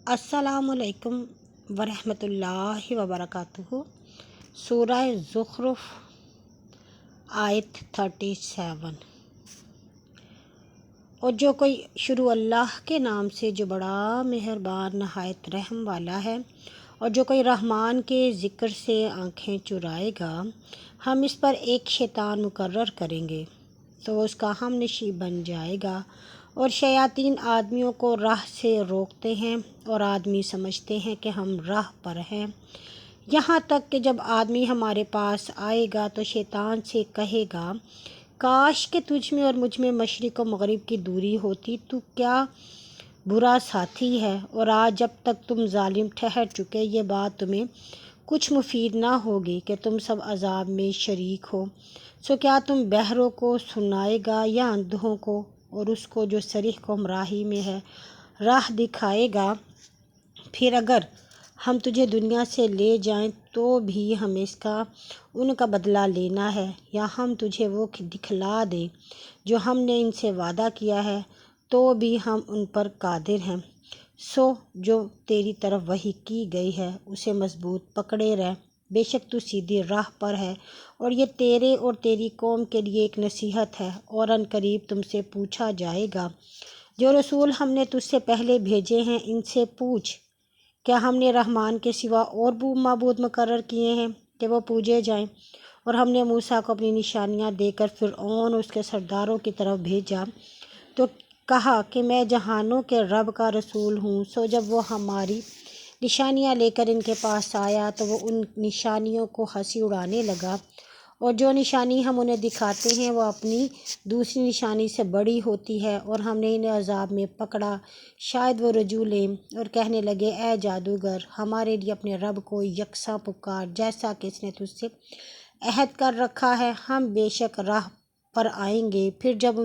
السلام علیکم ورحمۃ اللہ وبرکاتہ۔ سورہ زخرف آیت 37۔ اور جو کوئی شروع اللہ کے نام سے جو بڑا مہربان نہایت رحم والا ہے، اور جو کوئی رحمان کے ذکر سے آنکھیں چرائے گا، ہم اس پر ایک شیطان مقرر کریں گے تو وہ اس کا ہم نشیں بن جائے گا۔ اور شیاطین آدمیوں کو راہ سے روکتے ہیں اور آدمی سمجھتے ہیں کہ ہم راہ پر ہیں، یہاں تک کہ جب آدمی ہمارے پاس آئے گا تو شیطان سے کہے گا، کاش کہ تجھ میں اور مجھ میں مشرق و مغرب کی دوری ہوتی، تو کیا برا ساتھی ہے۔ اور آج جب تک تم ظالم ٹھہر چکے، یہ بات تمہیں کچھ مفید نہ ہوگی کہ تم سب عذاب میں شریک ہو۔ سو کیا تم بہروں کو سنائے گا یا اندھوں کو، اور اس کو جو صریح گمراہی میں ہے راہ دکھائے گا۔ پھر اگر ہم تجھے دنیا سے لے جائیں تو بھی ہمیں ان کا بدلہ لینا ہے، یا ہم تجھے وہ دکھلا دیں جو ہم نے ان سے وعدہ کیا ہے، تو بھی ہم ان پر قادر ہیں۔ سو جو تیری طرف وحی کی گئی ہے اسے مضبوط پکڑے رہ، بے شک تو سیدھی راہ پر ہے، اور یہ تیرے اور تیری قوم کے لیے ایک نصیحت ہے۔ اور ان قریب تم سے پوچھا جائے گا، جو رسول ہم نے تجھ سے پہلے بھیجے ہیں ان سے پوچھ، کیا ہم نے رحمان کے سوا اور معبود مقرر کیے ہیں کہ وہ پوجے جائیں؟ اور ہم نے موسیٰ کو اپنی نشانیاں دے کر فرعون اور اس کے سرداروں کی طرف بھیجا، تو کہا کہ میں جہانوں کے رب کا رسول ہوں۔ سو جب وہ ہماری نشانیاں لے کر ان کے پاس آیا تو وہ ان نشانیوں کو ہنسی اڑانے لگا، اور جو نشانی ہم انہیں دکھاتے ہیں وہ اپنی دوسری نشانی سے بڑی ہوتی ہے، اور ہم نے انہیں عذاب میں پکڑا، شاید وہ رجوع لیں۔ اور کہنے لگے، اے جادوگر، ہمارے لیے اپنے رب کو یکساں پکار، جیسا کہ اس نے تجھ سے عہد کر رکھا ہے، ہم بے شک راہ پر آئیں گے۔ پھر جب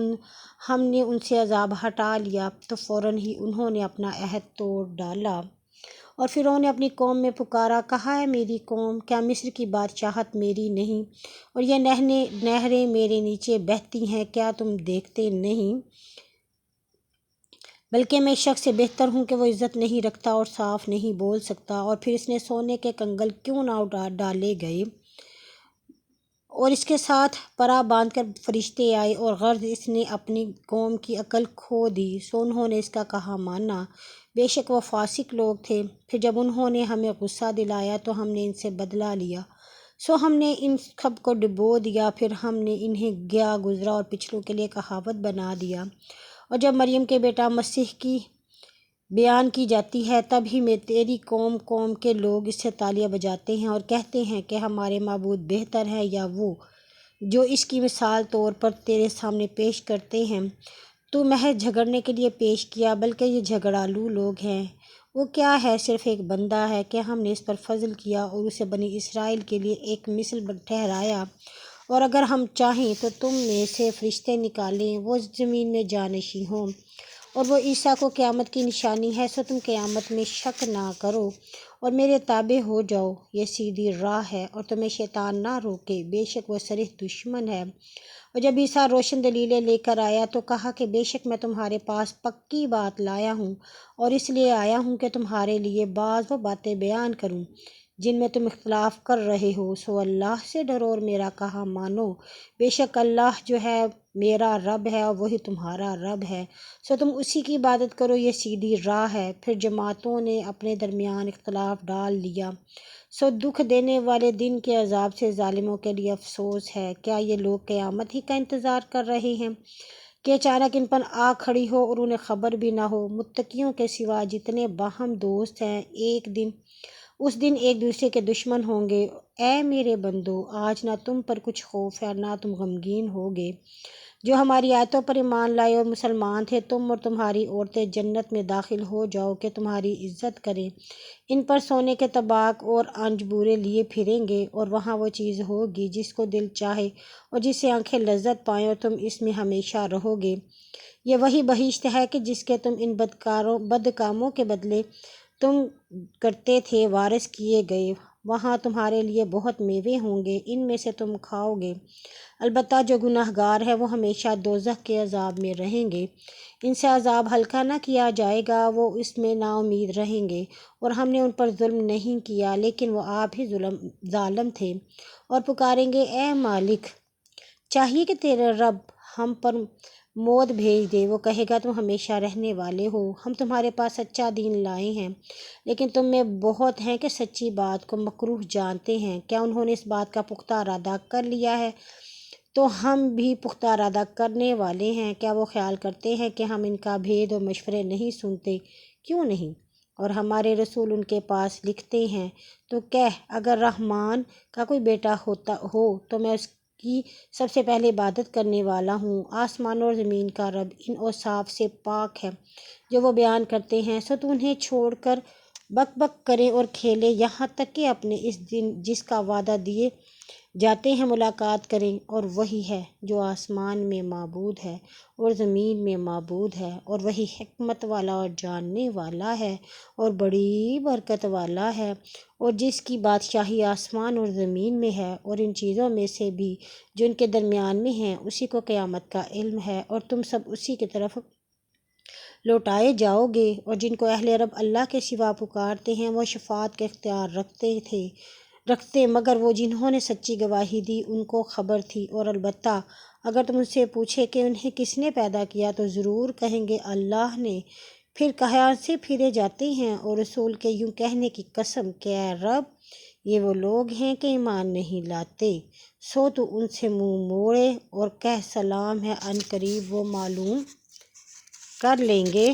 ہم نے ان سے عذاب ہٹا لیا تو فوراً ہی انہوں نے اپنا عہد توڑ ڈالا۔ اور فرعون نے اپنی قوم میں پکارا، کہا، اے میری قوم، کیا مصر کی بادشاہت میری نہیں، اور یہ نہریں میرے نیچے بہتی ہیں، کیا تم دیکھتے نہیں؟ بلکہ میں شخص سے بہتر ہوں کہ وہ عزت نہیں رکھتا اور صاف نہیں بول سکتا۔ اور پھر اس نے سونے کے کنگل کیوں نہ ڈالے گئے، اور اس کے ساتھ پرا باندھ کر فرشتے آئے، اور غرض اس نے اپنی قوم کی عقل کھو دی، سو انہوں نے اس کا کہا مانا، بے شک وہ فاسق لوگ تھے۔ پھر جب انہوں نے ہمیں غصہ دلایا تو ہم نے ان سے بدلہ لیا، سو ہم نے ان سب کو ڈبو دیا، پھر ہم نے انہیں گیا گزرا اور پچھلوں کے لیے کہاوت بنا دیا۔ اور جب مریم کے بیٹا مسیح کی بیان کی جاتی ہے، تب ہی میں تیری قوم کے لوگ اس سے تالیاں بجاتے ہیں اور کہتے ہیں کہ ہمارے معبود بہتر ہے یا وہ جو اس کی مثال طور پر تیرے سامنے پیش کرتے ہیں۔ تو محض جھگڑنے کے لیے پیش کیا، بلکہ یہ جھگڑالو لوگ ہیں۔ وہ کیا ہے، صرف ایک بندہ ہے کہ ہم نے اس پر فضل کیا اور اسے بنی اسرائیل کے لیے ایک مثل ٹھہرایا۔ اور اگر ہم چاہیں تو تم میں سے فرشتے نکالیں، وہ زمین میں جانشین ہوں، اور وہ عیسیٰ کو قیامت کی نشانی ہے، سو تم قیامت میں شک نہ کرو اور میرے تابع ہو جاؤ، یہ سیدھی راہ ہے، اور تمہیں شیطان نہ روکے، بے شک وہ صریح دشمن ہے۔ اور جب عیسیٰ روشن دلیلیں لے کر آیا تو کہا کہ بے شک میں تمہارے پاس پکی بات لایا ہوں، اور اس لیے آیا ہوں کہ تمہارے لیے بعض وہ باتیں بیان کروں جن میں تم اختلاف کر رہے ہو۔ سو اللہ سے ڈرو اور میرا کہا مانو، بے شک اللہ جو ہے میرا رب ہے اور وہی تمہارا رب ہے، سو تم اسی کی عبادت کرو، یہ سیدھی راہ ہے۔ پھر جماعتوں نے اپنے درمیان اختلاف ڈال لیا، سو دکھ دینے والے دن کے عذاب سے ظالموں کے لیے افسوس ہے۔ کیا یہ لوگ قیامت ہی کا انتظار کر رہے ہیں کہ اچانک ان پر آ کھڑی ہو اور انہیں خبر بھی نہ ہو؟ متقیوں کے سوا جتنے باہم دوست ہیں اس دن ایک دوسرے کے دشمن ہوں گے۔ اے میرے بندو، آج نہ تم پر کچھ خوف ہے نہ تم غمگین ہوگے۔ جو ہماری آیتوں پر ایمان لائے اور مسلمان تھے، تم اور تمہاری عورتیں جنت میں داخل ہو جاؤ کہ تمہاری عزت کریں۔ ان پر سونے کے طباق اور انجبوریں لیے پھریں گے، اور وہاں وہ چیز ہوگی جس کو دل چاہے اور جس سے آنکھیں لذت پائیں، اور تم اس میں ہمیشہ رہو گے۔ یہ وہی بہشت ہے کہ جس کے تم ان بد کاموں کے بدلے تم کرتے تھے وارث کیے گئے، وہاں تمہارے لیے بہت میوے ہوں گے، ان میں سے تم کھاؤ گے۔ البتہ جو گناہگار ہے وہ ہمیشہ دوزخ کے عذاب میں رہیں گے۔ ان سے عذاب ہلکا نہ کیا جائے گا، وہ اس میں نا امید رہیں گے۔ اور ہم نے ان پر ظلم نہیں کیا لیکن وہ آپ ہی ظالم تھے۔ اور پکاریں گے اے مالک، چاہیے کہ تیرے رب ہم پر موت بھیج دے۔ وہ کہے گا تم ہمیشہ رہنے والے ہو، ہم تمہارے پاس سچا دین لائے ہیں، لیکن تم میں بہت ہیں کہ سچی بات کو مکروہ جانتے ہیں۔ کیا انہوں نے اس بات کا پختہ ارادہ کر لیا ہے؟ تو ہم بھی پختہ ارادہ کرنے والے ہیں۔ کیا وہ خیال کرتے ہیں کہ ہم ان کا بھید اور مشورے نہیں سنتے؟ کیوں نہیں؟ اور ہمارے رسول ان کے پاس لکھتے ہیں۔ تو کہہ، اگر رحمان کا کوئی بیٹا ہو تو میں اس کی سب سے پہلے عبادت کرنے والا ہوں۔ آسمان اور زمین کا رب ان اوصاف سے پاک ہے جو وہ بیان کرتے ہیں، سو تو انہیں چھوڑ کر بک بک کریں اور کھیلیں یہاں تک کہ اپنے اس دن جس کا وعدہ دیے جاتے ہیں ملاقات کریں۔ اور وہی ہے جو آسمان میں معبود ہے اور زمین میں معبود ہے، اور وہی حکمت والا اور جاننے والا ہے اور بڑی برکت والا ہے، اور جس کی بادشاہی آسمان اور زمین میں ہے اور ان چیزوں میں سے بھی جو ان کے درمیان میں ہیں، اسی کو قیامت کا علم ہے، اور تم سب اسی کی طرف لوٹائے جاؤ گے۔ اور جن کو اہل رب اللہ کے سوا پکارتے ہیں وہ شفاعت کا اختیار رکھتے مگر وہ جنہوں نے سچی گواہی دی ان کو خبر تھی۔ اور البتہ اگر تم ان سے پوچھے کہ انہیں کس نے پیدا کیا تو ضرور کہیں گے اللہ نے، پھر کہاں سے پھیرے جاتے ہیں۔ اور رسول کے یوں کہنے کی قسم کہ اے رب، یہ وہ لوگ ہیں کہ ایمان نہیں لاتے، سو تو ان سے منہ موڑے اور کہہ سلام ہے، عن قریب وہ معلوم کر لیں گے۔